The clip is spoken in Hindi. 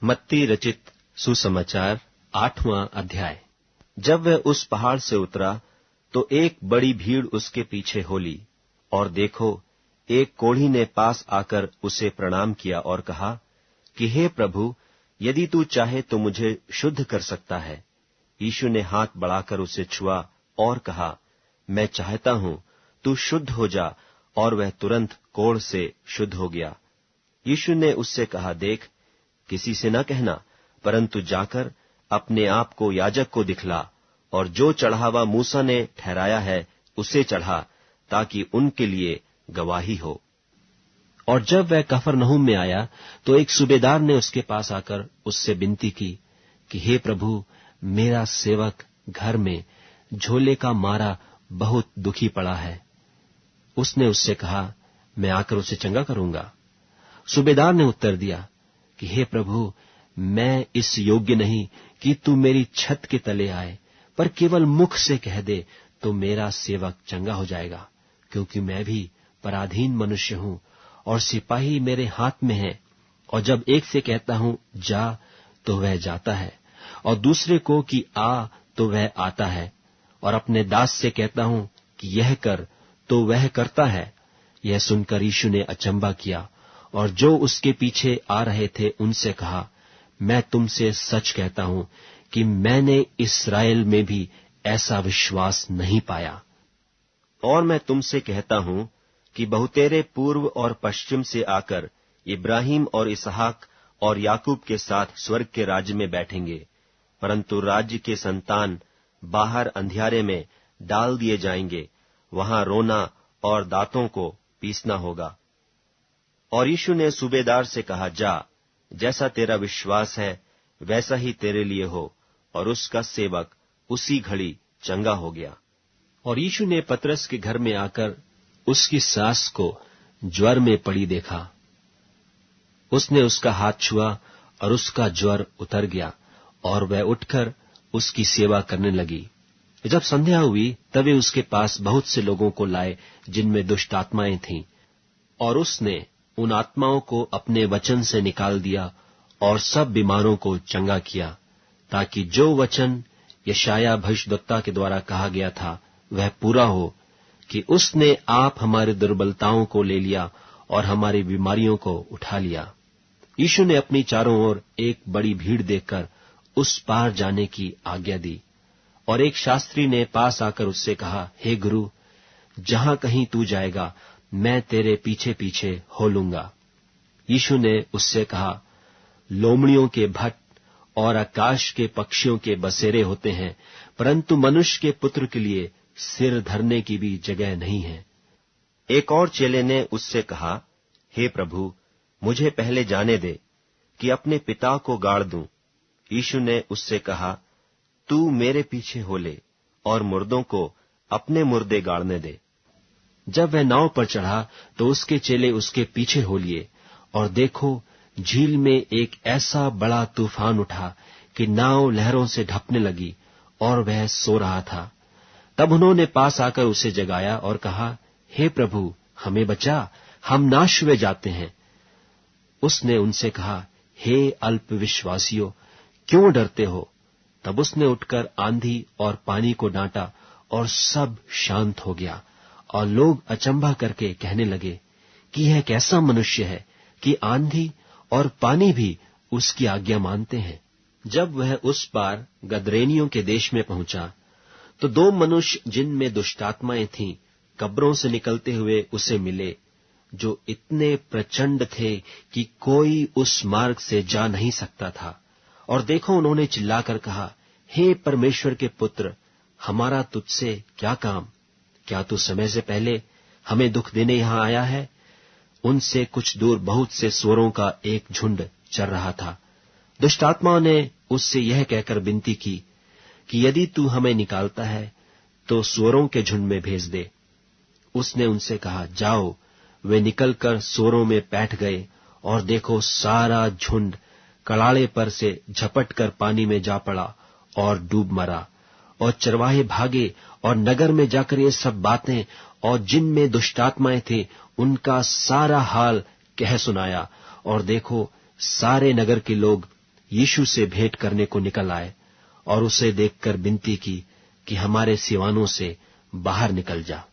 मत्ती रचित सुसमाचार 8वां अध्याय। जब वह उस पहाड़ से उतरा तो एक बड़ी भीड़ उसके पीछे हो ली, और देखो, एक कोढ़ी ने पास आकर उसे प्रणाम किया और कहा कि हे प्रभु, यदि तू चाहे तो मुझे शुद्ध कर सकता है। यीशु ने हाथ बढ़ाकर उसे छुआ और कहा, मैं चाहता हूं, तू शुद्ध हो जा। और वह तुरंत कोढ़ से शुद्ध हो गया। यीशु ने उससे कहा, देख, किसी से न कहना, परंतु जाकर अपने आप को याजक को दिखला, और जो चढ़ावा मूसा ने ठहराया है उसे चढ़ा, ताकि उनके लिए गवाही हो। और जब वह कफरनहूम में आया तो एक सूबेदार ने उसके पास आकर उससे विनती की कि हे प्रभु, मेरा सेवक घर में झोले का मारा बहुत दुखी पड़ा है। उसने उससे कहा, मैं आकर उसे चंगा करूंगा। सूबेदार ने उत्तर दिया कि हे प्रभु, मैं इस योग्य नहीं कि तू मेरी छत के तले आए, पर केवल मुख से कह दे तो मेरा सेवक चंगा हो जाएगा, क्योंकि मैं भी पराधीन मनुष्य हूं और सिपाही मेरे हाथ में है। और जब एक से कहता हूं जा तो वह जाता है, और दूसरे को कि आ तो वह आता है, और अपने दास से कहता हूं कि यह कर तो वह करता है। यह सुनकर यीशु ने अचंभा किया, और जो उसके पीछे आ रहे थे उनसे कहा, मैं तुमसे सच कहता हूं कि मैंने इस्राएल में भी ऐसा विश्वास नहीं पाया। और मैं तुमसे कहता हूं कि बहुतेरे पूर्व और पश्चिम से आकर इब्राहिम और इसहाक और याकूब के साथ स्वर्ग के राज्य में बैठेंगे, परंतु राज्य के संतान बाहर अंधियारे में डाल दिए जाएंगे, वहां रोना और दांतों को पीसना होगा। और यीशु ने सूबेदार से कहा, जा, जैसा तेरा विश्वास है वैसा ही तेरे लिए हो। और उसका सेवक उसी घड़ी चंगा हो गया। और यीशु ने पतरस के घर में आकर उसकी सास को ज्वर में पड़ी देखा। उसने उसका हाथ छुआ और उसका ज्वर उतर गया, और वह उठकर उसकी सेवा करने लगी। जब संध्या हुई तब वे उसके पास बहुत से लोगों को लाए जिनमें दुष्ट आत्माएं थीं, और उसने उन आत्माओं को अपने वचन से निकाल दिया और सब बीमारों को चंगा किया, ताकि जो वचन यशायाह भविष्यद्वक्ता के द्वारा कहा गया था वह पूरा हो कि उसने आप हमारी दुर्बलताओं को ले लिया और हमारी बीमारियों को उठा लिया। यीशु ने अपनी चारों ओर एक बड़ी भीड़ देखकर उस पार जाने की आज्ञा दी। और एक शास्त्री ने पास आकर उससे कहा, हे गुरु, जहां कहीं तू जाएगा मैं तेरे पीछे पीछे हो लूंगा। यीशु ने उससे कहा, लोमड़ियों के भट्ट और आकाश के पक्षियों के बसेरे होते हैं, परंतु मनुष्य के पुत्र के लिए सिर धरने की भी जगह नहीं है। एक और चेले ने उससे कहा, हे प्रभु, मुझे पहले जाने दे कि अपने पिता को गाड़ दूं। यीशु ने उससे कहा, तू मेरे पीछे हो ले और मुर्दों को अपने मुर्दे गाड़ने दे। जब वह नाव पर चढ़ा तो उसके चेले उसके पीछे हो लिए, और देखो, झील में एक ऐसा बड़ा तूफान उठा कि नाव लहरों से ढपने लगी और वह सो रहा था। तब उन्होंने पास आकर उसे जगाया और कहा, हे प्रभु, हमें बचा, हम नाश हुए जाते हैं। उसने उनसे कहा, हे अल्प विश्वासियों, क्यों डरते हो? तब उसने उठकर आंधी और पानी को डांटा और सब शांत हो गया। और लोग अचंभा करके कहने लगे कि यह कैसा मनुष्य है कि आंधी और पानी भी उसकी आज्ञा मानते हैं। जब वह उस पार गदरेनियों के देश में पहुंचा तो दो मनुष्य जिनमें दुष्टात्माएं थीं कब्रों से निकलते हुए उसे मिले, जो इतने प्रचंड थे कि कोई उस मार्ग से जा नहीं सकता था। और देखो, उन्होंने चिल्लाकर कहा, हे परमेश्वर के पुत्र, हमारा तुझसे क्या काम? क्या तू समय से पहले हमें दुख देने यहां आया है? उनसे कुछ दूर बहुत से सूअरों का एक झुंड चर रहा था। दुष्टात्माओं ने उससे यह कहकर विनती की कि यदि तू हमें निकालता है तो सूअरों के झुंड में भेज दे। उसने उनसे कहा, जाओ। वे निकलकर सूअरों में बैठ गए, और देखो, सारा झुंड कड़ाड़े पर से झपटकर पानी में जा पड़ा और डूब मरा। और चरवाहे भागे और नगर में जाकर ये सब बातें और जिनमें दुष्टात्माएं थे उनका सारा हाल कह सुनाया। और देखो, सारे नगर के लोग यीशु से भेंट करने को निकल आए और उसे देखकर विनती की कि हमारे सिवानों से बाहर निकल जा।